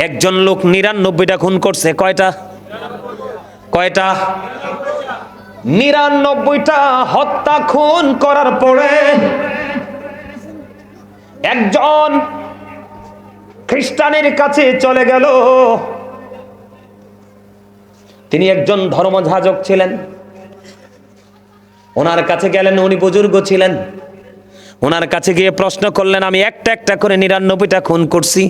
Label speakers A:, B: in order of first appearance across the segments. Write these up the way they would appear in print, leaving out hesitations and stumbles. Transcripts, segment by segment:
A: একজন লোক ৯৯টা খুন করছে। কয়টা? ৯৯টা হত্যা খুন করার পরে একজন খ্রিস্টানের কাছে চলে গেল। তিনি একজন ধর্মযাজক ছিলেন। ওনার কাছে গেলেন, উনি বুজুর্গ ছিলেন। ওনার কাছে গিয়ে প্রশ্ন করলেন, আমি একটা একটা করে ৯৯টা খুন করছি,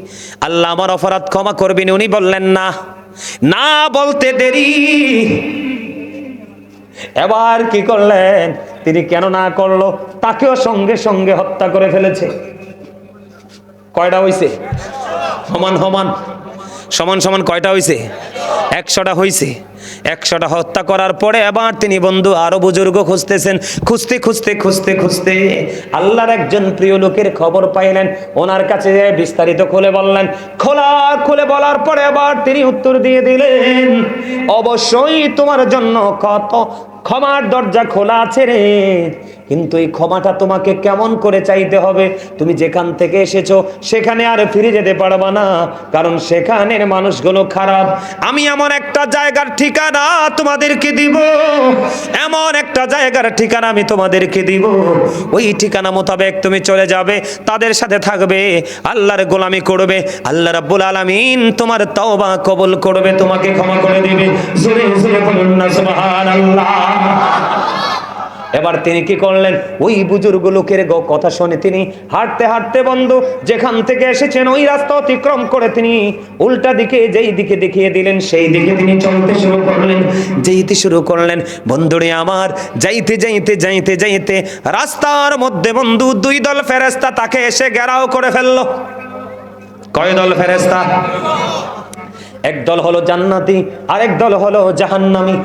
A: আল্লাহ আমার অপরাধ ক্ষমা করবেন? উনি বললেন না। না বলতে দেরি, এবার কি করলেন তিনি? কেন না করলো? তাকেও সঙ্গে সঙ্গে হত্যা করে ফেলেছে। কয়টা হইছে? সমান সমান কয়টা হইছে? ১০০টা হইছে। ১০০টা হত্যা করার পরে এবার তিনি বন্ধু আরো বুজুর্গ খুঁজতেছেন। খুঁজতে খুঁজতে খুঁজতে খুঁজতে আল্লাহর একজন প্রিয় লোকের খবর পাইলেন। ওনার কাছে বিস্তারিত খুলে বললেন। খুলে বলার পরে আবার তিনি উত্তর দিয়ে দিলেন, অবশ্যই তোমার জন্য কত ক্ষমার দরজা খোলা আছে রে, কিন্তু এই ক্ষমাটা তোমাকে কেমন করে চাইতে হবে? তুমি যেখান থেকে এসেছো সেখানে আর ফিরে যেতে পারবা না, কারণ সেখানের মানুষগুলো খারাপ। আমি এমন একটা জায়গার ঠিকানা তোমাদেরকে দিব, এমন একটা জায়গার ঠিকানা আমি তোমাদেরকে দিব, ওই ঠিকানা মোতাবেক তুমি চলে যাবে, তাদের সাথে থাকবে, আল্লাহর গোলামি করবে, আল্লাহ রাব্বুল আলামিন তোমার তওবা কবুল করবে, তোমাকে ক্ষমা করে দিবে। জোরে জোরে বলুন না সুবহানাল্লাহ। এবার তিনি কি করলেন? ওই বুজুর্গ লোকের কথা শুনে তিনি হাঁটতে হাঁটতে বন্ধু যেখান থেকে এসেছেন ওই রাস্তা অতিক্রম করে তিনি উল্টা দিকে যেই দিকে দেখিয়ে দিলেন সেই দিকে তিনি চলতে শুরু করলেন। যেতে শুরু করলেন বন্ধুরে আমার, যাইতে যাইতে যাইতে যাইতে রাস্তার মধ্যে বন্ধু দুই দল ফেরেশতা তাকে এসে ঘেরাও করে ফেললো। কয় দল ফেরেশতা? এক দল হলো জান্নাতি, আরেক দল হলো জাহান্নামী।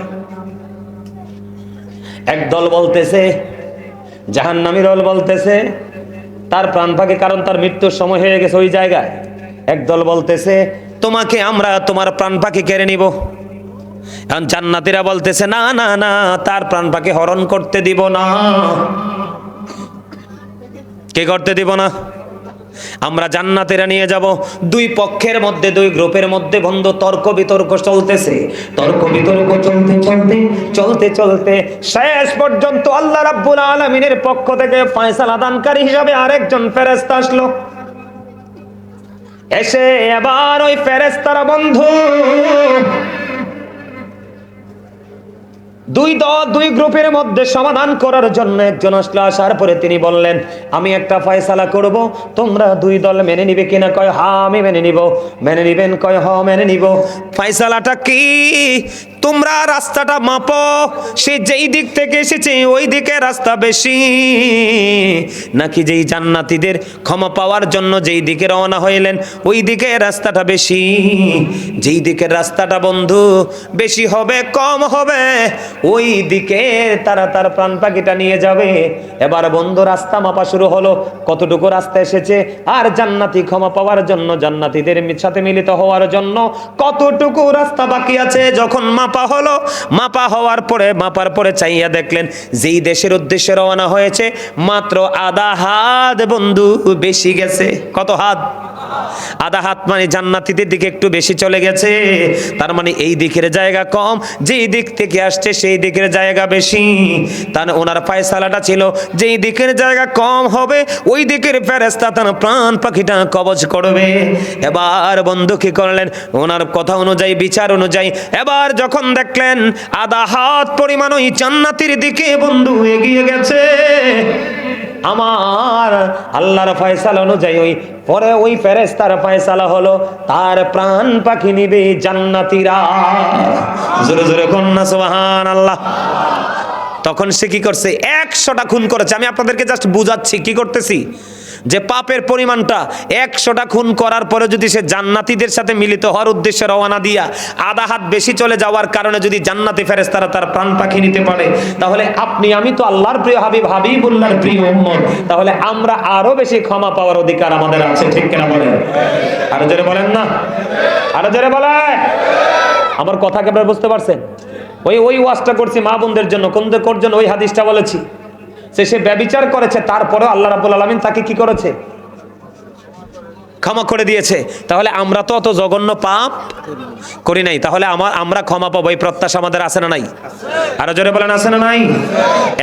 A: এক দল বলতেছে, জাহান্নামী দল বলতেছে তার প্রাণ পাখি, কারণ তার মৃত্যুর সময় হয়ে গেছে ওই জায়গায়। এক দল বলতেছে তোমাকে আমরা তোমার প্রাণ পাখি কেড়ে নিব। এখন জান্নাতীরা বলতেছে না না না, তার প্রাণ পাখি হরণ করতে দিব না। কে করতে দিব না? আমরা জান্নাতীরা নিয়ে যাব। দুই পক্ষের মধ্যে, দুই গ্রুপের মধ্যে বন্ধু তর্ক বিতর্ক চলতেছে। তর্ক বিতর্ক চলতে চলতে চলতে চলতে শেষ পর্যন্ত আল্লাহ রাব্বুল আলামিনের পক্ষ থেকে ফয়সালা দানকারী হিসাবে আরেকজন ফেরেশতা আসলো। এসে এবার ওই ফেরেশতারা বন্ধু দুই গ্রুপের মধ্যে সমাধান করার জন্য একজন আসলো। আসার পরে তিনি বললেন, আমি একটা ফয়সালা করব, তোমরা দুই দল মেনে নিবে কিনা? কয় হ্যাঁ আমি মেনে নিব। মেনে নিবেন? কয় হ্যাঁ মেনে নিব। ফয়সালাটা কি? তোমরা রাস্তাটা মাপো, সে যেই দিক থেকে এসেছে ওই দিকে রাস্তা বেশি, নাকি যেই জান্নাতীদের ক্ষমা পাওয়ার জন্য যেই দিকে রওনা হইলেন ওই দিকে রাস্তাটা বেশি? যেই দিকের রাস্তাটা বন্ধু বেশি হবে কম হবে ওই দিকে তারা তার প্রাণ পাখিটা নিয়ে যাবে। এবার বন্ধু রাস্তা মাপা শুরু হলো, কতটুকু রাস্তা এসেছে আর জান্নাতি ক্ষমা পাওয়ার জন্য, জান্নাতীদের সাথে মিলিত হওয়ার জন্য কতটুকু রাস্তা বাকি আছে। যখন মাপা হলো, মাপা হওয়ার পরে মাপার পরে চাইয়া দেখলেন যেই দেশের উদ্দেশ্যে রওনা হয়েছে মাত্র আধা হাত বন্ধু বেশি গেছে। কত হাত? আধা হাত, মানে জান্নাতীদের দিকে একটু বেশি চলে গেছে। তার মানে এই দিকের জায়গা কম, যেই দিক থেকে আসছে সেই দিকের জায়গা বেশি। তার ওনার ফয়সালাটা ছিল যেই দিকের জায়গা কম হবে ওই দিকের ফেরেশতা তার প্রাণ পাখিটা কবজ করবে। এবার বন্ধু কি করলেন? ওনার কথা অনুযায়ী, বিচার অনুযায়ী এবার যখন দেখলেন আধা হাত পরিমাণ ওই জান্নাতীর দিকে বন্ধু এগিয়ে গেছে, আমার আল্লাহর ফয়সালা অনুযায়ী ওই ফেরেশতার ফয়সালা হলো তার প্রাণ পাখি নিবে জান্নাতীরা। জোরে জোরে কন্যা সুবহানাল্লাহ। তখন সে কি করছে? ১০০টা খুন করেছে। আমি আপনাদেরকে জাস্ট বুঝাচ্ছি কি করতেছি, যে পাপের পরিমাণটা ১০০টা খুন করার পরে যদি সে জান্নাতীদের সাথে মিলিত হওয়ার উদ্দেশ্যে রওনা দিয়া আধা হাত বেশি চলে যাওয়ার কারণে যদি জান্নাতি ফেরেশতারা তার প্রাণ পাখি নিতে পারে, তাহলে আপনি আমি তো আল্লাহর প্রিয় হাবিব, হাবিবুল্লাহর প্রিয় উম্মত, তাহলে আমরা আরো বেশি ক্ষমা পাওয়ার অধিকার আমাদের আছে। ঠিক কিনা বলেন? আরো জোরে বলেন না, আরো জোরে বলেন। আমার কথা কি আপনারা বুঝতে পারছেন? ওই ওয়াজটা করছি মা বোনদের জন্য, কোন জন্য? ওই হাদিসটা বলেছি সে ব্যভিচার করেছে, তারপরেও আল্লাহ রাব্বুল আলামিন তাকে কি করেছে? ক্ষমা করে দিয়েছে। তাহলে আমরা তো অত জঘন্য পাপ করি নাই, তাহলে আমরা ক্ষমা পাবো এই প্রত্যাশা আমাদের আছে না নাই? আরো জোরে বলেন আছে না নাই?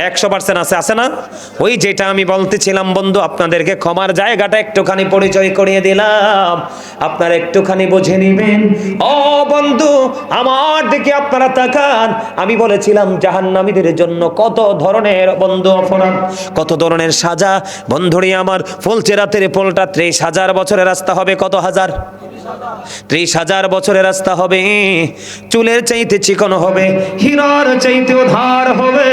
A: 100% আছে, আছে না? ওই যেটা আমি বলতেছিলাম বন্ধু, আপনাদেরকে ক্ষমার জায়গাটা একটুখানি পরিচয় করিয়ে দিলাম, আপনারা একটুখানি বুঝে নিবেন। ও বন্ধু আমার দিকে আপনারা তাকান, আমি বলেছিলাম জাহান্নামীদের জন্য কত ধরনের বন্ধু অপরাধ, কত ধরনের সাজা। বন্ধুরি আমার, ফুলচেরাতের পোলটা 30,000 বছরের রাস্তা হবে। কত হাজার? 30,000 বছরের রাস্তা হবে। চুলের চাইতে চিকন হবে, হীরার চাইতে ধার হবে।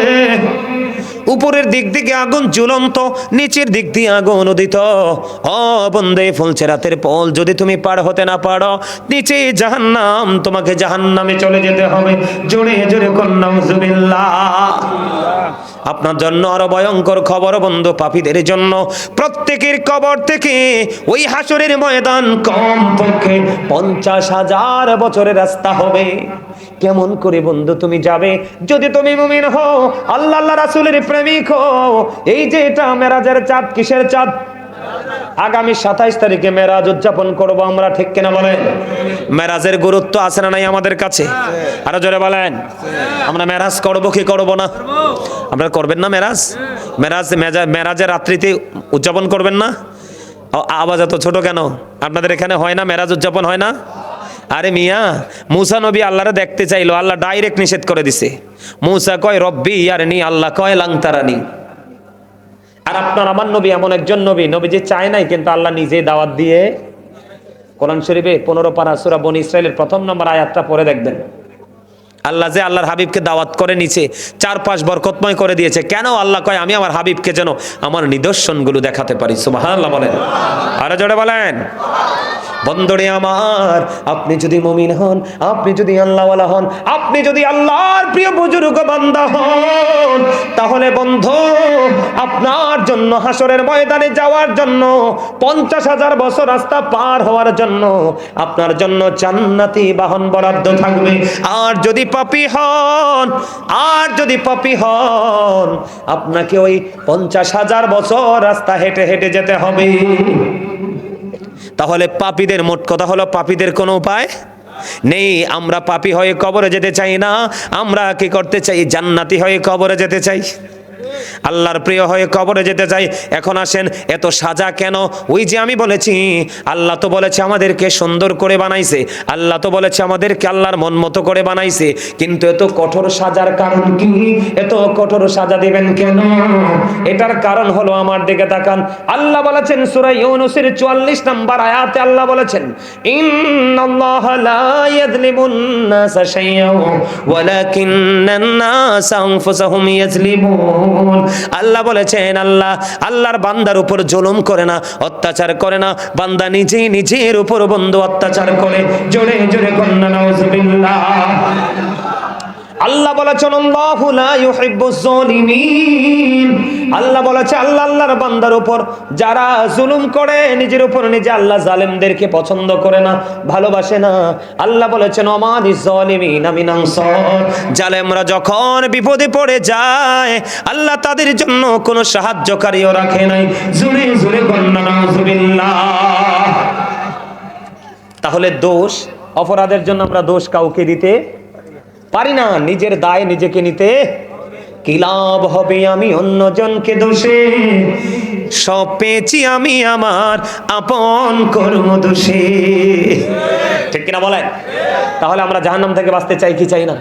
A: উপরের দিক থেকে আগুন জ্বলন্ত, নিচের দিক দিয়ে আগুন উদিত। ও বন্দে ফুলচেরাতের পোল যদি তুমি পার হতে না পারো, নিচে জাহান্নাম, তোমাকে জাহান্নামে চলে যেতে হবে। জোরে জোরে নাউজুবিল্লাহ। আপনার জন্য আরো ভয়ঙ্কর খবর বন্ধু, পাপীদের জন্য প্রত্যেকের কবর থেকে ওই হাসরের ময়দান কমপক্ষে 50,000 বছরের রাস্তা হবে। কেমন করে বন্ধু তুমি যাবে? যদি তুমি মুমিন হও, আল্লাহ রাসূলের প্রেমিক হও। এই যে এটা মেরাজের চাঁদ, কিসের চাঁদ? আগামী 27 তারিখে মেরাজ উদযাপন করব আমরা, ঠিক কিনা বলেন? মেরাজের গুরুত্ব আছে না নাই আমাদের কাছে? আরো জোরে বলেন। আমরা মেরাজ করব কি করব না? আপনারা করবেন না মেরাজ? মেরাজের রাত্রিতে উদযাপন করবেন না? আওয়াজ এত ছোট কেন? আপনাদের এখানে হয় না মেরাজ উদযাপন হয় না? আরে মিয়া, মুসা নবী আল্লাহরে দেখতে চাইলো, আল্লাহ ডাইরেক্ট নিষেধ করে দিছে। মুসা কয় রব্বি ইয়ারনি, আল্লাহ কয় লাংতারানি। আর আপনার আমার নবী এমন একজন নবী, নবীজি চায় নাই, কিন্তু আল্লাহ নিজে দাওয়াত দিয়ে কোরআন শরীফে 15 পারা সূরা বনী ইসরাইলের 1 নম্বর আয়াতটা পড়ে দেখবেন। আল্লাহ যে আল্লাহর হাবিবকে দাওয়াত করে নিচে 4-5 বরকতময় করে দিয়েছে। কেন? আল্লাহ কয় আমি আমার হাবিবকে যেন আমার নিদর্শনগুলো দেখাতে পারি। সুবহানাল্লাহ বলেন, আরো জোরে বলেন। বন্ধুরে আমার, আপনি যদি মুমিন হন, আপনি যদি আল্লাহওয়ালা হন, আপনি যদি আল্লাহর প্রিয় বুজুর্গ বান্দা হন, তাহলে বন্ধু আপনার জন্য হাসরের ময়দানে যাওয়ার জন্য 50,000 বছর রাস্তা পার হওয়ার জন্য আপনার জন্য জান্নাতি বাহন বরাদ্দ থাকবে। আর যদি পাপী হন, আপনাকে ওই 50,000 বছর রাস্তা হেঁটে হেঁটে যেতে হবে। তাহলে পাপীদের, মোট কথা হলো পাপীদের কোনো উপায় নেই। আমরা পাপী হয়ে কবরে যেতে চাই না, আমরা কি করতে চাই? জান্নাতি হয়ে কবরে যেতে চাই, আল্লাহর প্রিয় হয়ে কবরে যেতে চাই। এখন আসেন, এত সাজা কেন? ওই যে আমি বলেছি, আল্লাহ তো বলেছে আমাদেরকে সুন্দর করে বানাইছে, আল্লাহ তো বলেছে আমাদেরকে আল্লাহর মন মতো করে বানাইছে, কিন্তু এত কঠোর সাজার কারণ কি? এত কঠোর সাজা দিবেন কেন? এটার কারণ হলো, আমার দিকে তাকান, আল্লাহ বলেছেন সূরা ইউনূসের 44 নম্বর আয়াতে আল্লাহ বলেছেন, ইন্নাল্লাহা লা ইয়াযলিমুন নাসা শাইআন ওয়ালাকিন্নান নাসা আনফুসাহুম ইয়াযলিমুন। আল্লাহ বলেছেন আল্লাহর বান্দার উপর জুলুম করে না, অত্যাচার করে না, বান্দা নিজেই নিজের উপর বন্ধু অত্যাচার করে। জোরে জোরে কন্না নাউজুবিল্লাহ। আল্লাহ বলেছেন আল্লাহু লা ইউহিব্বুজ জালিমিন। আল্লাহ বলেছে আল্লাহর বান্দার উপর যারা জুলুম করে, নিজের উপর নিজে, আল্লাহ জালেমদেরকে পছন্দ করে না, ভালোবাসে না। আল্লাহ বলেছেন ওমাদিজ জালিমিনা মিন আনসার। জালেমরা যখন বিপদে পড়ে যায়, আল্লাহ তাদের জন্য কোনো সাহায্যকারীও রাখে নাই। জোরে জোরে কন্না নাউজুবিল্লাহ। তাহলে দোষ, অপরাধের জন্য আমরা দোষ কাউকে দিতে পারি না, নিজের দায় নিজেকে নিতে। কি লাভ হবে আমি অন্যজনকে দোষে, সব পেয়েছি আমি আমার আপন কর্ম দোষে। ঠিক কিনা বলেন? তাহলে আমরা জাহান্নাম থেকে বাঁচতে চাই কি চাই না?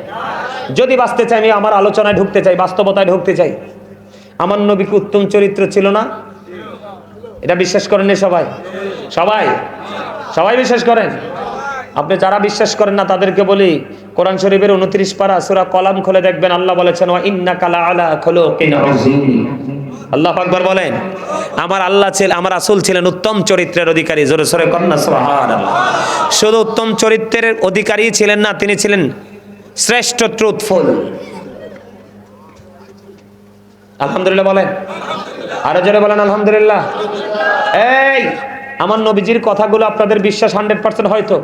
A: যদি বাঁচতে চাই, আমি আমার আলোচনায় ঢুকতে চাই, বাস্তবতায় ঢুকতে চাই। আমার নবী কি উত্তম চরিত্র ছিল না? এটা বিশ্বাস করেন সবাই? সবাই সবাই বিশ্বাস করেন? আপনি যারা বিশ্বাস করেন না তাদেরকে বলি, কোরআন শরীফের 29 পারা সূরা কলাম খুলে দেখবেন, আল্লাহ বলেছেন ওয়া ইন্নাকা লাআলা খুলুকিন আযীম। আল্লাহু আকবার বলেন। আমার রাসূল ছিলেন উত্তম চরিত্রের অধিকারী। জোরে জোরে কন্না সুবহানাল্লাহ। শুধু উত্তম চরিত্রের অধিকারী ছিলেন না, তিনি ছিলেন শ্রেষ্ঠ ট্রুথফুল। আলহামদুলিল্লাহ বলেন, আরো জোরে বলেন আলহামদুলিল্লাহ। এই আমার নবীজির কথাগুলো আপনাদের বিশ্বাস 100% হয়তো?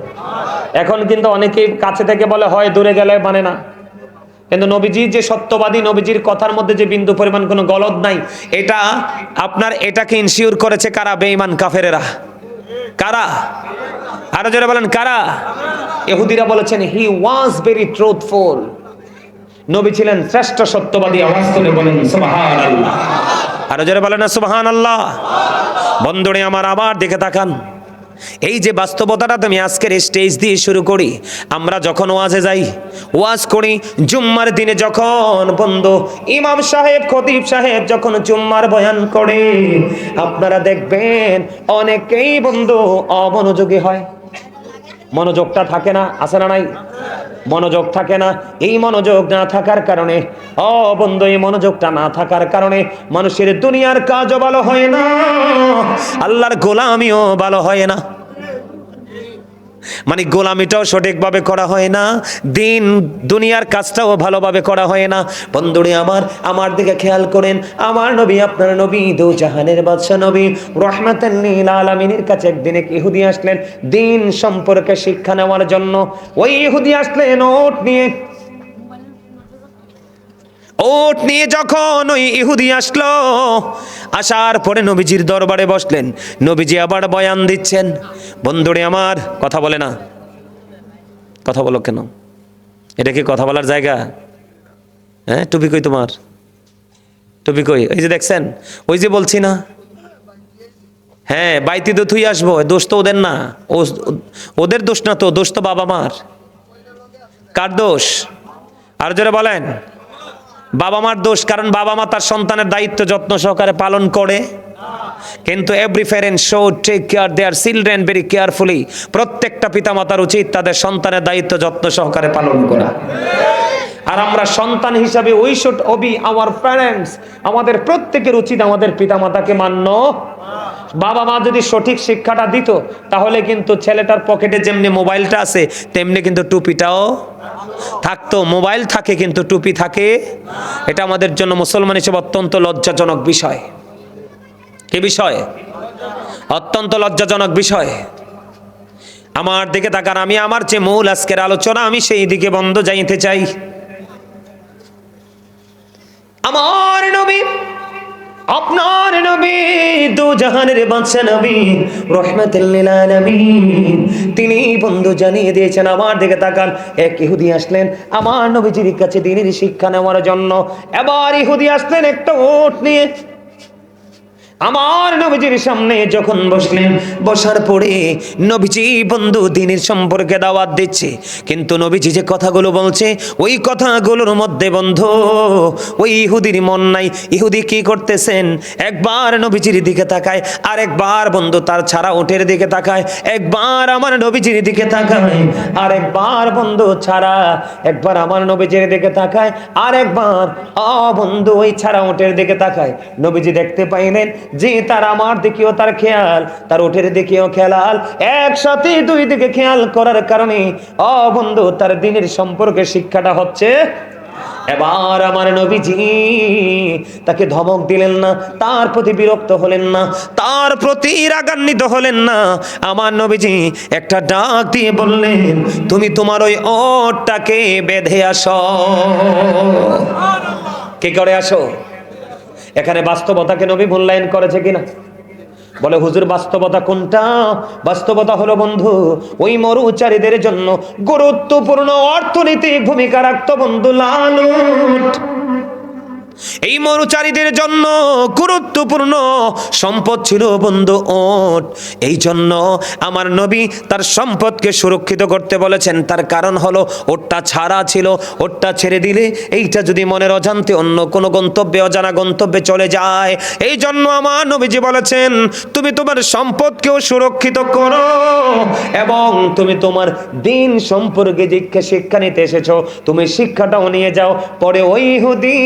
A: এখন কিন্তু অনেকেই কাছে থেকে বলে হয়, দূরে গেলে মানে না। কিন্তু নবীজি যে সত্যবাদী, নবীজির কথার মধ্যে যে বিন্দু পরিমাণ কোনো গলদ নাই, এটা আপনার এটাকে ইনসিওর করেছে কারা? বেঈমান কাফেরেরা। কারা? আরো জোরে বলেন কারা? ইহুদিরা বলেছেন হি ওয়াজ ভেরি ট্রুথফুল, নবী ছিলেন শ্রেষ্ঠ সত্যবাদী। আওয়াজ তুলে বলেন সুবহানাল্লাহ। আরো জোরে বলেন না সুবহানাল্লাহ। বন্ধুরে আমার আবার দিকে তাকান। এই যে বাস্তবতাটা তুমি আজকের স্টেজ দিয়ে শুরু করি, আমরা যখন ওয়াজে যাই, ওয়াজ করি জুম্মার দিনে, যখন বন্ধু ইমাম সাহেব খতিব সাহেব যখন জুম্মার বয়ান করে, আপনারা দেখবেন অনেকেই বন্ধু অমনোযোগী হয়, মনোযোগটা থাকে না, আছে না নাই? মনোযোগ থাকে না। এই মনোযোগ না থাকার কারণে, বন্ধু এই মনোযোগটা না থাকার কারণে মানুষের দুনিয়ার কাজও ভালো হয় না, আল্লাহর গোলামিও ভালো হয় না। মানে গোলামিটাও সঠিকভাবে করা হয় না, দিন দুনিয়ার কাজটাও ভালোভাবে করা হয় না। বন্ধুরে আমার দিকে খেয়াল করেন, আমার নবী, আপনার নবী, দু জাহানের বাদশা নবী রাহমাতাল লিল আলামিনের কাছে একদিন এক ইহুদি আসলেন দিন সম্পর্কে শিক্ষা নেওয়ার জন্য। ওই ইহুদি আসলেন ওট নিয়ে যখন ওই ইহুদি আসলো, আসার পরে নবীজির দরবারে বসলেন। নবীজি আবার বয়ান দিচ্ছেন। বন্ধুরে আমার, কথা বলে না, কথা বলো কেন? এটা কি কথা বলার জায়গা? হ্যাঁ, টুপি কই তোমার? টুপি কই? এই যে দেখছেন, ওই যে বলছি না, হ্যাঁ বাইতে তো থুই আসবো, দোষ তো ওদের না, ওদের দোষ না তো, দোষ তো বাবা মার। কার দোষ? আর যারা বলেন বাবা মার দোষ, কারণ বাবা মা তার সন্তানের দায়িত্ব যত্ন সহকারে পালন করে। কিন্তু every parent should take care their children very carefully. প্রত্যেকটা পিতামাতার উচিত তাদের সন্তানের দায়িত্ব যত্ন সহকারে পালন করা। আর আমরা সন্তান হিসাবে we should Obi our parents. আমাদের প্রত্যেকের উচিত আমাদের পিতামাতাকে মান্য। বাবা মা যদি সঠিক শিক্ষাটা দিত, তাহলে কিন্তু ছেলেটার পকেটে যেমনি মোবাইলটা আছে, তেমনি কিন্তু টুপিটাও থাকতো। মোবাইল থাকে কিন্তু টুপি থাকে। এটা আমাদের জন্য মুসলমান হিসেবে অত্যন্ত লজ্জাজনক বিষয়। কি বিষয়? অত্যন্ত লজ্জাজনক বিষয়। আমার দিকে তাকান, আমি আমার যে মূল আজকের আলোচনা, আমি সেই দিকে বন্ধ যাইতে চাই। আমার নবী, আপনার নবী, দু জাহানের বাদশা নবী রাহমাতুল লিল আলামিন, তিনি বন্ধু জানিয়ে দিয়েছেন। আমার দিকে তাকান, এক ইহুদি আসলেন আমার নবীজির কাছে দ্বীনের শিক্ষা নেওয়ার জন্য। এবার ইহুদি আসলেন একটা উট নিয়ে। আমার নবীজির সামনে যখন বসলেন, বসার পরে নবীজি বন্ধু দ্বীনের সম্পর্কে দাওয়াত দিচ্ছে। কিন্তু নবীজি যে কথাগুলো বলছে, ওই কথাগুলোর মধ্যে বন্ধু ওই ইহুদির মন নাই। ইহুদি কি করতেছেন? একবার নবীজির দিকে তাকায়, আর একবার বন্ধু তার ছাড়া উটের দিকে তাকায়, একবার আমার নবীজির দিকে তাকায়, আর একবার বন্ধু ছাড়া, একবার আমার নবীজির দিকে তাকায়, আর একবার বন্ধু ওই ছাড়া উটের দিকে তাকায়। নবীজি দেখতে পাইলেন যে তার আমার দিকেও তার খেয়াল, তার উটের দিকেও খেয়াল, একসাথে দুই দিকে খেয়াল করার কারণে বন্ধু তার দ্বীনের সম্পর্কে শিক্ষাটা হচ্ছে। এবার আমার নবীজি তাকে ধমক দিলেন না, তার প্রতি বিরক্ত হলেন না, তার প্রতি রাগান্বিত হলেন না। আমার নবীজি একটা ডাক দিয়ে বললেন, তুমি তোমার ওই ওটটাকে বেঁধে আসো। কি করে আসো? এখানে বাস্তবতাকে নবী মূল্যায়ন করেছে কিনা? বলে হুজুর বাস্তবতা কোনটা? বাস্তবতা হলো বন্ধু ওই মরুচারীদের জন্য গুরুত্বপূর্ণ অর্থনৈতিক ভূমিকা রাখত বন্ধু লালুট। এই মরুচারীদের জন্য গুরুত্বপূর্ণ সম্পদ ছিল বন্ধু ওট। এই জন্য আমার নবী তার সম্পদকে সুরক্ষিত করতে বলেছেন। তার কারণ হলো ওটটা ছাড়া ছিল, ওটটা ছেড়ে দিলে এইটা যদি মনের অজান্তে অন্য কোনো গন্তব্যে, অজানা গন্তব্যে চলে যায়। এই জন্য আমার নবীজি বলেছেন, তুমি তোমার সম্পদকেও সুরক্ষিত করো এবং তুমি তোমার দিন সম্পর্কে যে শিক্ষা নিতে এসেছো, তুমি শিক্ষাটাও নিয়ে যাও। পরে ওই ইহুদি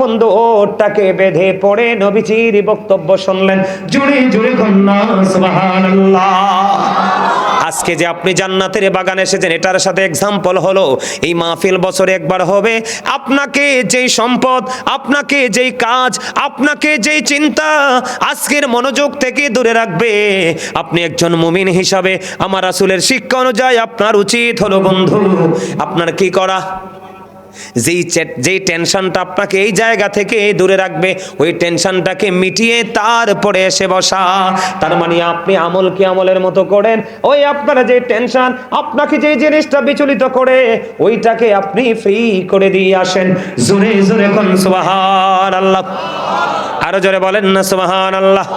A: বন্ধু ওটাকে বেঁধে পড়ে নবীজির বক্তব্য শুনলেন। জুড়ে জুড়ে কন্যা সুবহানাল্লাহ। আজকে যে আপনি জান্নাতের বাগানে এসেছেন, এটার সাথে এক্সাম্পল হলো এই মাহফিল বছরে একবার হবে। আপনাকে যেই সম্পদ, আপনাকে যেই কাজ, আপনাকে যেই চিন্তা আজকের মনোযোগ থেকে দূরে রাখবে, আপনি একজন মুমিন হিসাবে আমার রাসূলের শিক্ষা অনুযায়ী আপনার উচিত হলো বন্ধু আপনার কি করা? যেই টেনশনটা আপনাকে এই জায়গা থেকে দূরে রাখবে, ওই টেনশনটাকে মিটিয়ে তারপরে এসে বসা। তার মানে আপনি আমলকে আমলের মতো করেন, ওই আপনার যে টেনশন, আপনাকে যে জিনিসটা বিচলিত করে, ওইটাকে আপনি ফ্রি করে দিয়ে আসেন। জোরে জোরে কোন সুবহানাল্লাহ, আরো জোরে বলেন না সুবহানাল্লাহ।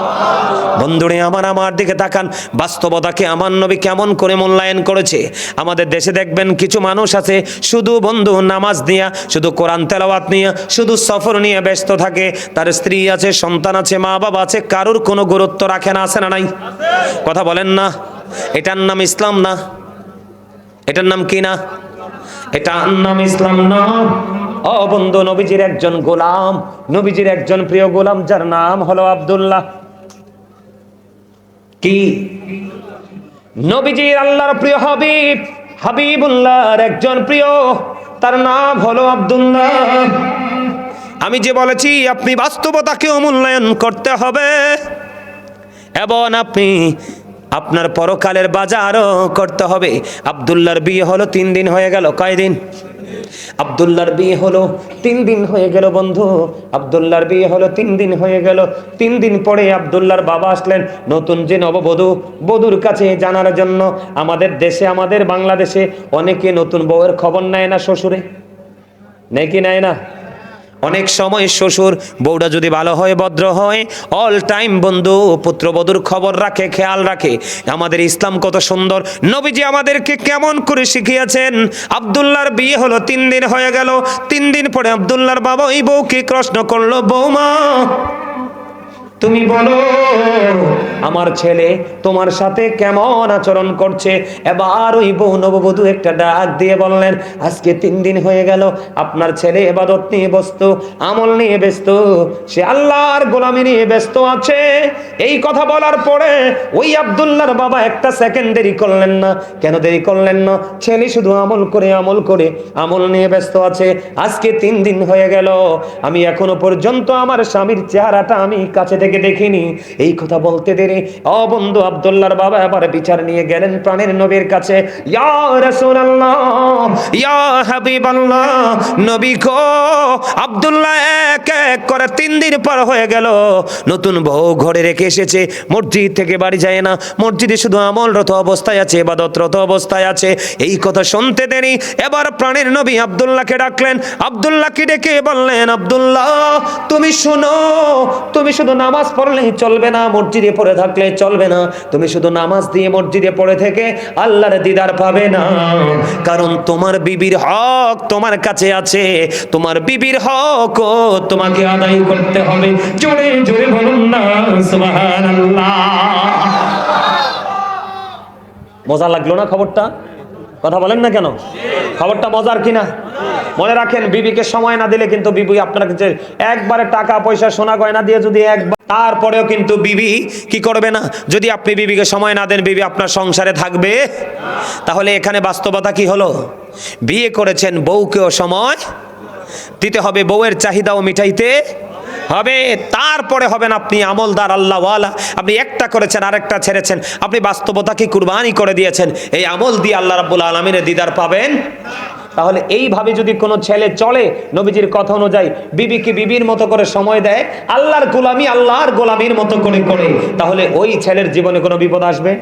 A: বন্ধুরে আমার দিকে তাকান, বাস্তবতাকে আমার নবী কেমন করে মূল্যায়ন করেছে। আমাদের দেশে দেখবেন কিছু মানুষ আছে শুধু বন্ধু নামাজ নিয়ে, শুধু কোরআন তেলাওয়াত নিয়ে, শুধু সফর নিয়ে ব্যস্ত থাকে। তার স্ত্রী আছে, সন্তান আছে, মা বাবা আছে, কারুর কোনো গুরুত্ব রাখে না, আছে না নাই? কথা বলেন না। এটার নাম ইসলাম না? এটার নাম কি না? এটার নাম ইসলাম না। ও বন্ধু, নবীজির একজন গোলাম, নবীজির একজন প্রিয় গোলাম, যার নাম হলো আব্দুল্লাহ। কি? নবীজির আল্লাহর প্রিয় হাবিব, হাবিবুল্লাহর একজন প্রিয়, তার নাম হলো আব্দুল্লাহ। আমি যে বলেছি আপনি বাস্তবতাকেও মূল্যায়ন করতে হবে, এবং আপনি আপনার পরকালের বাজারও করতে হবে। আব্দুল্লাহর বিয়ে হলো 3 দিন হয়ে গেল। কয়দিন? আব্দুল্লাহর বিয়ে হলো 3 দিন হয়ে গেল বন্ধু। আব্দুল্লাহর বিয়ে হলো 3 দিন হয়ে গেল। 3 দিন পরে আব্দুল্লাহর বাবা আসলেন নতুন যে নববধূ, বধূর কাছে জানার জন্য। আমাদের দেশে, আমাদের বাংলাদেশে অনেকে নতুন বউয়ের খবর নেয় না শ্বশুরে, নেয় কি নেয় না? অনেক সময় শ্বশুর বউটা যদি ভালো হয়, ভদ্র হয়, অল টাইম বন্ধু পুত্রবধূর খবর রাখে, খেয়াল রাখে। আমাদের ইসলাম কত সুন্দর, নবীজি আমাদেরকে কেমন করে শিখিয়েছেন। আব্দুল্লাহর বিয়ে হলো 3 দিন হয়ে গেল। 3 দিন পরে আব্দুল্লাহর বাবা ওই বউকে প্রশ্ন করলো, বৌমা তুমি বলো আমার ছেলে তোমার সাথে কেমন আচরণ করছে। এবার ওই বউ নববধূ একটা ডাক দিয়ে বললেন, আজকে 3 দিন হয়ে গেল আপনার ছেলে ইবাদত নিয়ে ব্যস্ত, আমল নিয়ে ব্যস্ত, সে আল্লাহর গোলামি নিয়ে ব্যস্ত আছে। এই কথা বলার পরে ওই আব্দুল্লাহর বাবা একটা সেকেন্ড দেরি করলেন না। কেন দেরি করলেন না? ছেলে শুধু আমল করে আমল নিয়ে ব্যস্ত আছে। আজকে 3 দিন হয়ে গেল, আমি এখনো পর্যন্ত আমার স্বামীর চেহারাটা আমি কাছে থেকে দেখিনি। এই কথা বলতে দেরি, ও বন্ধু আব্দুল্লাহর বাবা এবার বিচার নিয়ে গেলেন প্রাণের নবীর কাছে। ইয়া রাসূলুল্লাহ, ইয়া হাবিবাল্লাহ, নবী গো, আব্দুল্লাহ এক এক করে 3 দিন পার হয়ে গেল, নতুন বউ ঘরে রেখে এসেছে, মসজিদ থেকে বাড়ি যায় না, মসজিদে শুধু আমলরত অবস্থায় আছে, ইবাদতরত অবস্থায় আছে। এই কথা শুনতে দেরি, এবার প্রাণের নবী আব্দুল্লাহকে ডাকলেন। আব্দুল্লাহকে ডেকে বললেন, আব্দুল্লাহ তুমি শোনো, তুমি শুধু নামাজ পড়লেই চলবে না, মসজিদে পড়ে থাকলে চলবে না। তুমি শুধু নামাজ দিয়ে মসজিদে পড়ে থেকে আল্লাহর দিদার পাবে না, কারণ তোমার বিবির হক তোমার কাছে আছে। তোমার বিবির হক তোমাকে আদায় করতে হবে। জোরে জোরে বলুন না সুবহানাল্লাহ। মজা লাগলো না খবরটা? কথা বলেন না কেন? খবরটা মজার কিনা? মনে রাখেন, বিবিকে সময় না দিলে কিন্তু বিবি আপনার কাছে একবারে টাকা পয়সা সোনা গয়না দিয়ে যদি একবার, তারপরেও কিন্তু বিবি কি করবে না। যদি আপনি বিবিকে সময় না দেন, বিবি আপনার সংসারে থাকবে? তাহলে এখানে বাস্তবতা কি হলো? বিয়ে করেছেন, বউকেও সময় দিতে হবে, বউয়ের চাহিদাও মিটাইতে হবে, তারপরে হবেন আপনি আমলদার আল্লাহওয়ালা। আপনি একটা করেছেন, আরেকটা ছেড়েছেন, আপনি বাস্তবতাকে কুরবানি করে দিয়েছেন। এই আমল দিয়ে আল্লাহ রাব্বুল আলামিনের দিদার পাবেন। তাহলে এইভাবে যদি কোনো ছেলে চলে নবীজির কথা অনুযায়ী, বিবিকে বিবির মতো করে সময় দেয়, আল্লাহর গোলামি আল্লাহর গোলামির মতো করে করে, তাহলে ওই ছেলের জীবনে কোনো বিপদ আসবে?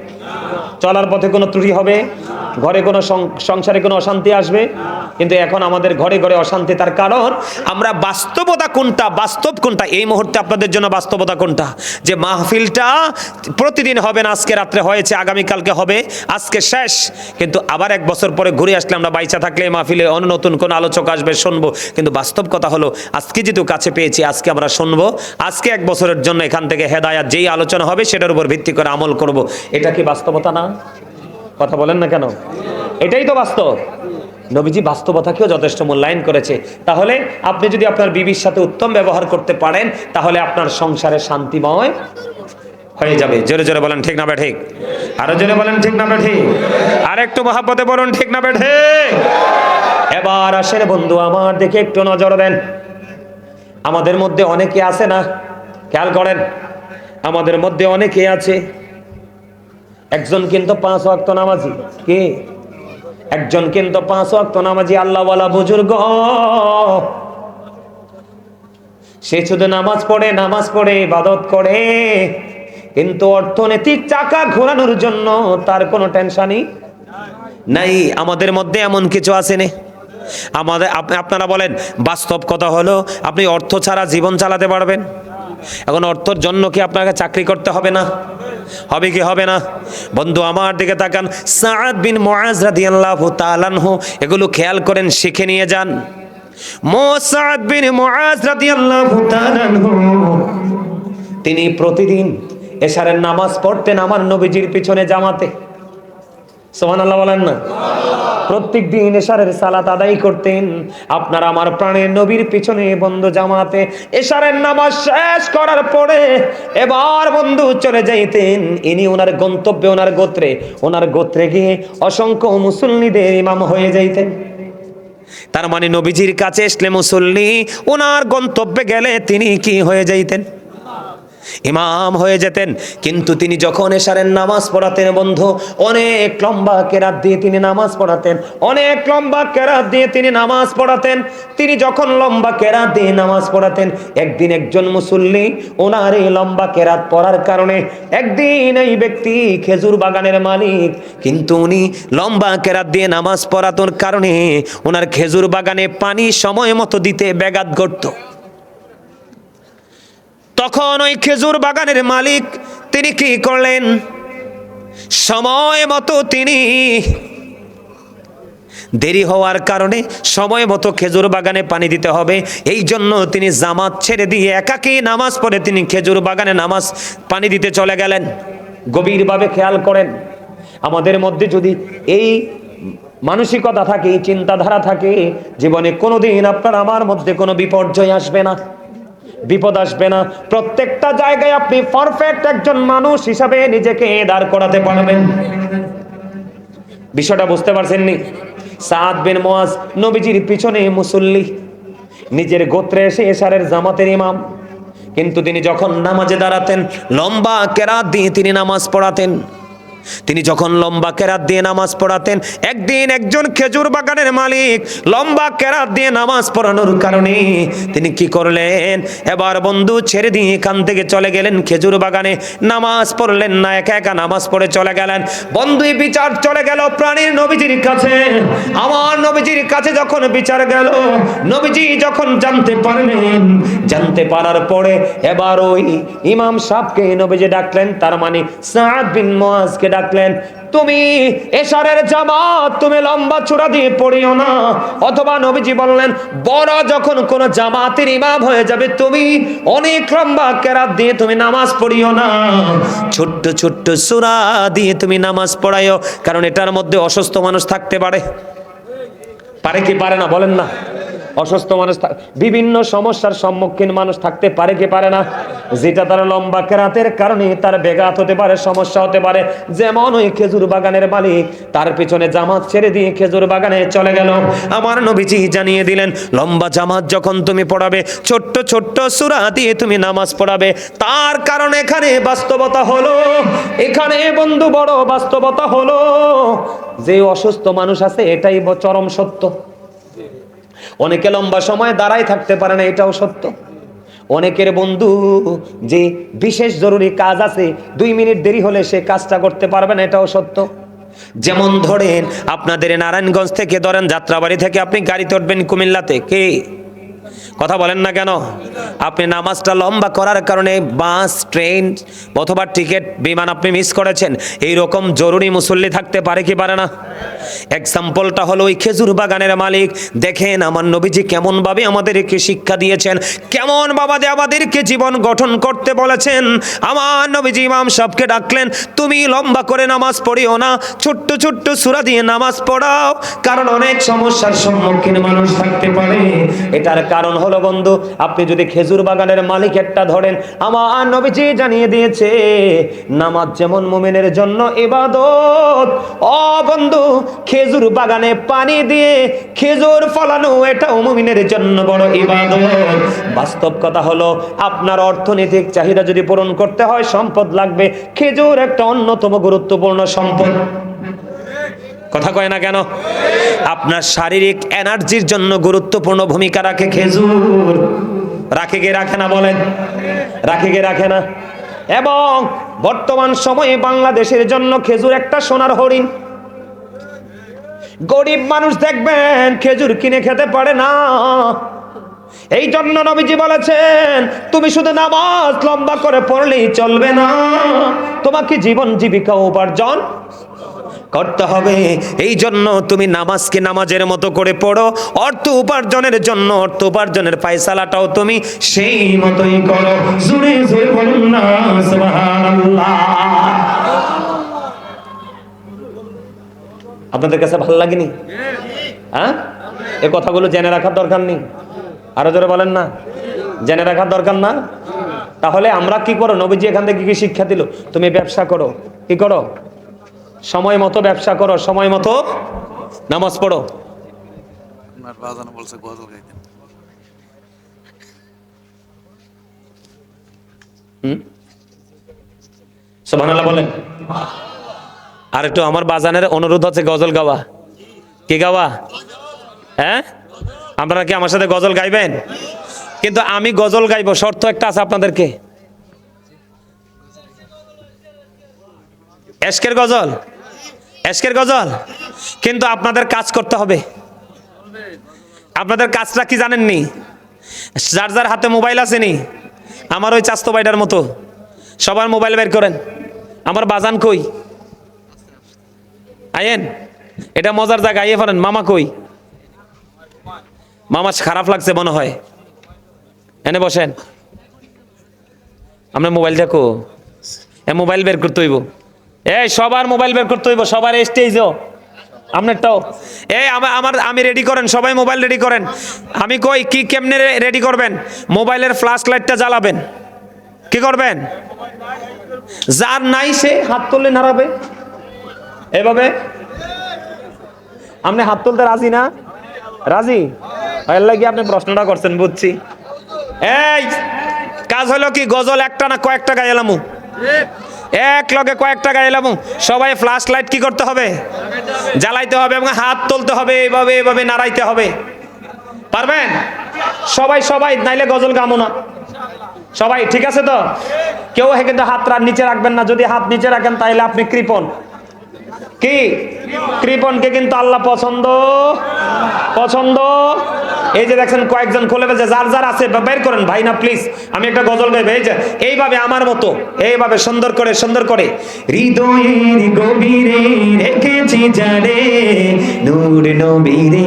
A: চলার পথে কোনো ত্রুটি হবে? ঘরে কোনো সংসারে কোনো অশান্তি আসবে? কিন্তু এখন আমাদের ঘরে ঘরে অশান্তি। তার কারণ আমরা বাস্তবতা কোনটা, বাস্তব কোনটা, এই মুহূর্তে আপনাদের জন্য বাস্তবতা কোনটা? যে মাহফিলটা প্রতিদিন হবে না, আজকে রাত্রে হয়েছে, আগামীকালকে হবে, আজকে শেষ, কিন্তু আবার 1 বছর পরে ঘুরে আসলে আমরা বাইচা থাকলে মাহফিলে অন্য নতুন কোন আলোচক আসবে, শুনবো। কিন্তু বাস্তব কথা হলো, আজকে যেহেতু কাছে পেয়েছি, আজকে আমরা শুনবো, আজকে 1 বছরের জন্য এখান থেকে হেদায়াত যেই আলোচনা হবে সেটার উপর ভিত্তি করে আমল করব। এটা কি বাস্তবতা না? কথা বলেন না কেন? এটাই তো বাস্তব। নবীজি বাস্তবতাকেও যথেষ্ট মূল্যায়ন করেছে। তাহলে আপনি যদি আপনার বিবির সাথে উত্তম ব্যবহার করতে পারেন, তাহলে আপনার সংসারে শান্তিময় হয়ে যাবে। জোরে জোরে বলেন ঠিক না বে ঠিক? আরো জোরে বলেন ঠিক না বে ঠিক? আর একটু মহাব্বতে বলুন ঠিক না বে ঠিক? এবার আসেন বন্ধু আমার দিকে একটু নজর দেন। আমাদের মধ্যে অনেকে আছে না, খেয়াল করেন, আমাদের মধ্যে অনেকে আছে, একজন কিন্তু 5 ওয়াক্ত নামাজি, কে? একজন কিন্তু 5 ওয়াক্ত নামাজি আল্লাহওয়ালা বুজুর্গ, সে শুধু নামাজ পড়ে ইবাদত করে, কিন্তু অর্থনৈতিক চাকা ঘোরানোর জন্য তার কোনো টেনশনই নাই। আমাদের মধ্যে এমন কিছু আছে না? আপনারা বলেন, বাস্তব কথা হলো আপনি অর্থ ছাড়া জীবন চালাতে পারবেন? এখন অর্থের জন্য কি আপনাকে চাকরি করতে হবে না? হবে কি হবে না? বন্ধু আমার দিকে তাকান, সাআদ বিন মুআজ রাদিয়াল্লাহু তাআলা আনহু, এগুলো খেয়াল করেন, শিখে নিয়ে যান। সাআদ বিন মুআজ রাদিয়াল্লাহু তাআলা আনহু তিনি প্রতিদিন এশারের নামাজ পড়তেন আমার নবীজির পিছনে জামাতে। সুবহানাল্লাহ বলেন না? প্রত্যেক দিন এশারের সালাত আদায় করতেন আপনার আমার প্রাণের নবীর পিছনে বন্ধু জামাতে। এশারের নামাজ শেষ করার পরে এবার বন্ধু চলে যাইতেন ইনি ওনার গন্তব্যে, ওনার গোত্রে গিয়ে অসংখ্য মুসল্লিদের ইমাম হয়ে যাইতেন। তার মানে নবীজির কাছে আসলে মুসল্লি, ওনার গন্তব্যে গেলে তিনি কি হয়ে যাইতেন? ইমাম হয়ে যেতেন। কিন্তু তিনি যখন এশারের নামাজ পড়াতেন বন্ধু, অনেক লম্বা কেরাত দিয়ে তিনি নামাজ পড়াতেন, তিনি যখন লম্বা কেরাত দিয়ে নামাজ পড়াতেন, একদিন একজন মুসল্লি ওনার এই লম্বা কেরাত পড়ার কারণে, একদিন এই ব্যক্তি খেজুর বাগানের মালিক, কিন্তু উনি লম্বা কেরাত দিয়ে নামাজ পড়ানোর কারণে ওনার খেজুর বাগানে পানি সময় মতো দিতে ব্যাঘাত ঘটতো। তখন ওই খেজুর বাগানের মালিক তিনি কি করলেন? সময় মতো তিনি, দেরি হওয়ার কারণে সময় মতো খেজুর বাগানে পানি দিতে হবে, এই জন্য তিনি জামাত ছেড়ে দিয়ে একাকী নামাজ পড়ে তিনি খেজুর বাগানে পানি দিতে চলে গেলেন। গভীরভাবে খেয়াল করেন, আমাদের মধ্যে যদি এই মানসিকতা থাকে, এই চিন্তাধারা থাকে, জীবনে কোনোদিন আপনার আমার মধ্যে কোনো বিপর্যয় আসবে না, বিপদ আসবে না। প্রত্যেকটা জায়গায় আপনি পারফেক্ট একজন মানুষ হিসাবে নিজেকে দাঁড় করাতে পারবেন। বিষয়টা বুঝতে পারছেন নি? সাআদ বিন মুআজ নবীজির পিছনে মুসল্লি, নিজের গোত্রে এসে এশারের জামাতের ইমাম, কিন্তু তিনি যখন নামাজে দাঁড়াতেন লম্বা কেরাত দিয়ে তিনি নামাজ পড়াতেন। তিনি যখন লম্বা কেরাত দিয়ে নামাজ পড়াতেন, একদিন একজন খেজুর বাগানের মালিক লম্বা কেরাত দিয়ে নামাজ পড়ানোর কারণে তিনি কি করলেন? এবার বন্ধু ছেড়ে দিয়ে এখান থেকে চলে গেলেন খেজুর বাগানে, নামাজ পড়লেন না, একা একা নামাজ পড়ে চলে গেলেন। বন্ধুই বিচার চলে গেল প্রাণীর নবীজির কাছে। আমার নবীজির কাছে যখন বিচার গেল, নবীজি যখন জানতে পারার পরে এবার ওই ইমাম সাহেবকে নবীজি ডাকলেন, তার মানে সাআদ বিন মুআজকে ডাকলেন, তুমি এশারের জামাত তুমি লম্বা চূড়া দিয়ে পড়িও না, অথবা নবীজি বললেন বড় যখন কোন জামাতের ইমাম হয়ে যাবে তুমি অনেক লম্বা কেরাত দিয়ে তুমি নামাজ পড়িও না, ছোট্ট ছোট্ট সূরা দিয়ে তুমি নামাজ পড়াইও, কারণ এটার মধ্যে অসুস্থ মানুষ থাকতে পারে কি পারে না? বলেন না। অসুস্থ মানুষ, বিভিন্ন সমস্যার সম্মুখীন মানুষ থাকতে পারে কি পারে না? যেটা তার লম্বা কেরাতের কারণে তার ব্যাঘাত হতে পারে, সমস্যা হতে পারে। যেমন ওই খেজুর বাগানের মালিক তার পিছনে জামাত ছেড়ে দিয়ে খেজুর বাগানে চলে গেল। আমার নবীজি জানিয়ে দিলেন, লম্বা জামাত যখন তুমি পড়াবে, ছোট্ট ছোট্ট সূরা দিয়ে তুমি নামাজ পড়াবে। তার কারণ এখানে বাস্তবতা হলো, এখানে বন্ধু বড় বাস্তবতা হলো, যে অসুস্থ মানুষ আছে এটাই চরম সত্য। অনেকে লম্বা সময় দাঁড়ায় থাকতে পারে না, এটাও সত্য। অনেকের বন্ধু যে বিশেষ জরুরি কাজ আছে, 2 মিনিট দেরি হলে সে কাজটা করতে পারবে না, এটাও সত্য। যেমন ধরেন আপনাদের নারায়ণগঞ্জ থেকে, ধরেন যাত্রাবাড়ি থেকে আপনি গাড়িতে উঠবেন কুমিল্লাতে, কে কথা বলেন না কেন? আপনি নামাজটা লম্বা করার কারণে বাস, ট্রেন অথবা টিকিট, বিমান আপনি মিস করেছেন, এইরকম জরুরি মুসল্লি থাকতে পারে কি পারে না? এক্সাম্পলটা হলো ওই খেজুর বাগানের মালিক। দেখেন আমার নবীজি কেমন ভাবে আমাদেরকে শিক্ষা দিয়েছেন, কেমন বাবাদে আমাদেরকে জীবন গঠন করতে বলেছেন। আমার নবীজি ইমাম সাহেবকে ডাকলেন, তুমি লম্বা করে নামাজ পড়িও না, ছোট্ট ছোট্ট সূরা দিয়ে নামাজ পড়াও, কারণ অনেক সমস্যার সম্মুখীন মানুষ থাকতে পারে। এটার কারণ হলো বন্ধু, আপনি যদি খেজুর বাগানের মালিক একটা ধরেন, আমার নবীজি জানিয়ে দিয়েছে নামাজ যেমন মুমিনের জন্য ইবাদত, ও বন্ধু খেজুর বাগানে পানি দিয়ে খেজুর ফলানো এটাও মুমিনের জন্য বড় ইবাদত। বাস্তব কথা হলো, আপনার অর্থনৈতিক চাহিদা যদি পূরণ করতে হয় সম্পদ লাগবে, খেজুর একটা অন্যতম গুরুত্বপূর্ণ সম্পদ। কথা কয় না কেন? আপনার শারীরিক এনার্জির জন্য গুরুত্বপূর্ণ ভূমিকা রাখে খেজুর। রাখে কে রাখে না বলেন? রাখে কে রাখে না? এবং বর্তমান সময়ে বাংলাদেশের জন্য খেজুর একটা সোনার হরিণ। গরিব মানুষ দেখবেন খেজুর কিনে খেতে পারে না। এই জন্য নবীজি বলেছেন, তুমি শুধু নামাজ লম্বা করে পড়লেই চলবে না, তোমাকে জীবন জীবিকা উপার্জন করতে হবে। এই জন্য তুমি নামাজকে নামাজের মতো করে পড়ো, অর্থ উপার্জনের জন্য অর্থ উপার্জনের ফায়সালাটাও তুমি সেই মতোই করো। জোরে জোরে বলুন না সুবহানাল্লাহ। আপনাদের কাছে ভালো লাগেনি? হ্যাঁ, এই কথাগুলো জেনে রাখার দরকার নেই? আরো জোরে বলেন না, জেনে রাখার দরকার না? তাহলে আমরা কি করো? নবীজি এখান থেকে কি শিক্ষা দিল? তুমি ব্যবসা করো, কি করো? সময় মতো ব্যবসা করো, সময় মতো নামাজ পড়ো। সুবহানাল্লাহ বলেন। আর একটু আমার বাজানের অনুরোধ হচ্ছে গজল গাওয়া। কি গাওয়া? হ্যাঁ, আপনারা কি আমার সাথে গজল গাইবেন? কিন্তু আমি গজল গাইবো, শর্ত একটা আছে আপনাদেরকে। এশকের গজল, এশকের গজল। কিন্তু আপনাদের কাজ করতে হবে। আপনাদের কাজটা কি জানেননি? যার যার হাতে মোবাইল আছে নি, আমার ওই চাস্তো বাইটার মতো সবার মোবাইল বের করেন। আমার বাজান কই? আইয়েন, এটা মজার জায়গা, আইয়ে পারেন। মামা কই? মামা খারাপ লাগছে মনে হয়, এনে বসেন। আপনার মোবাইল দেখো, মোবাইল বের করতে হইব। এই সবার মোবাইল বের করতে হইব, সবার স্টেজও আপনারটাও। এই আমি রেডি করেন, সবাই মোবাইল রেডি করেন। আমি কই কি কেমনে রেডি করবেন? মোবাইলের ফ্ল্যাশ লাইটটা জ্বালাবেন। কি করবেন? যার নাই সে হাত তুললে নাড়াবে এভাবে। আপনি হাত তুলতে রাজি না? রাজি? আল্লাহ কি আপনি প্রশ্নটা করছেন, বুঝছি। এই কাজ হলো কি? গজল একটা না কয়েকটা গাইলামু, এক লগে কয়েকটা গাইলামু। সবাই ফ্ল্যাশ লাইট কি করতে হবে? জ্বালাইতে হবে এবং হাত তুলতে হবে, এইভাবে এইভাবে নাড়াইতে হবে। পারবেন? সবাই সবাই, নাইলে গজল গামো না। সবাই ঠিক আছে তো? কেউ কিন্তু হাত নিচে রাখবেন না। যদি হাত নিচে রাখেন তাহলে আপনি কৃপণ। কি? কৃপণকে কিন্তু আল্লাহ পছন্দ পছন্দ। এই যে দেখছেন কয়েকজন খুলে ফেলছে, যার যার আছে বের করেন ভাই না প্লিজ, আমি একটা গজল গাইব। এই যে এইভাবে আমার মতো এইভাবে সুন্দর করে সুন্দর করে। হৃদয়ের গভীরে রেখেছি জানে নূর নবীরে,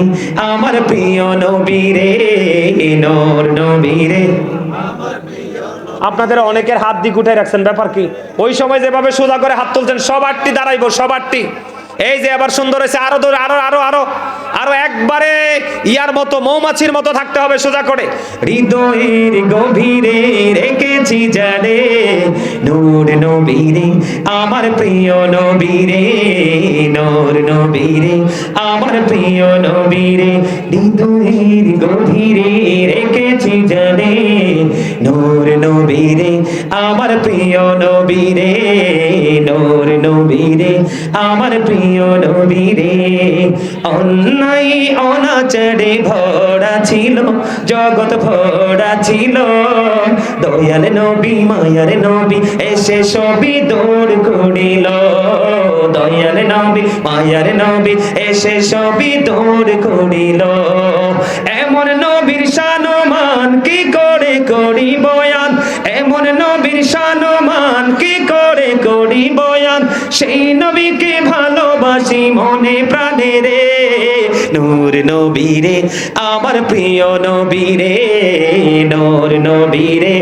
A: আমার প্রিয় নবীরে, নূর নবীরে। আপনাদের অনেকের হাত দিক উঠে রাখছেন, ব্যাপার কি? ওই সময় যেভাবে সোজা করে হাত তুলছেন, সব আটটি দাঁড়াইবো, সব আটটি। এই যে আবার সুন্দর হয়েছে, আরো আরো আরো আরো আরো একবারে ইয়ার মতো, মৌমাছির মতো থাকতে হবে সোজা করে। হৃদয়ের গভীরে রেখেছি জানে নূর নবীরে, আমার প্রিয় নবীরে, নূর নবীরে, আমার প্রিয় নবীরে। হৃদয়ের গভীরে রেখেছি জানে নূর নবীরে, আমার প্রিয় নবীরে, নূর নবীরে, আমার প্রিয় নবীরে। অন্যায় অনাচারে ভরা ছিল জগৎ, ভরা ছিল। দয়াল নবী মায়ার নবী এসে সবই দূর করিল। দয়াল নবী মায়ার নবী এসে সবই দূর করিল। এমন নবীর শানমান কি করে করি বয়ান, এমন নবীর শানমান কি করে করি বয়ান। সেই নবীকে ভালোবাসি মনে প্রাণে রে, নূর নবীরে, আমার প্রিয় নবীরে, নূর নবীরে,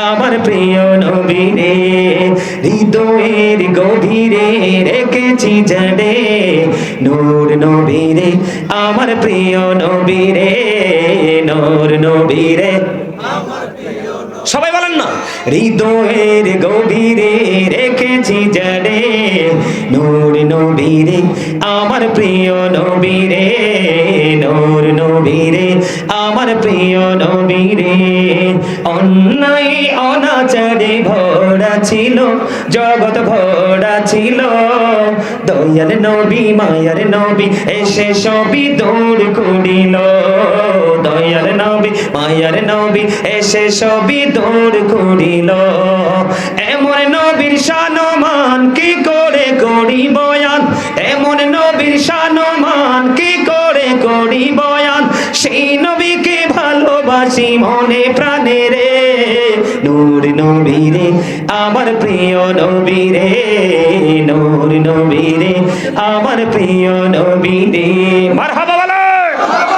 A: আমার প্রিয় নবীরে। হৃদয়ের গভীরে রেখেছি জানে নূর নবীরে, আমার প্রিয় নবীরে, নূর নবীরে। সবাই বলেন না, হৃদয়ের গভীরে রেখেছি জানে নূর নবীরে, আমার প্রিয় নবীরে, নূর নবীরে, আমার প্রিয় নবীরে। অন্যায় অনাচারে ভরা ছিল জগৎ, ভরা ছিল। দয়ার নবী মায়ার নবী এসে সবই দূর করিল, দয়ার নবী মায়ার নবী এসে সবই দূর করিল। এমন নবীর শানমান কি করে করি বয়ান, এমন নবীর শানমান কি করে করি বয়ান, সেই নবীকে ভালোবাসি মনে প্রাণে রে। নূর নবী রে আমার প্রিয় নবী রে, নূর নবী রে আমার প্রিয় নবী রে। মারহাবা বলো।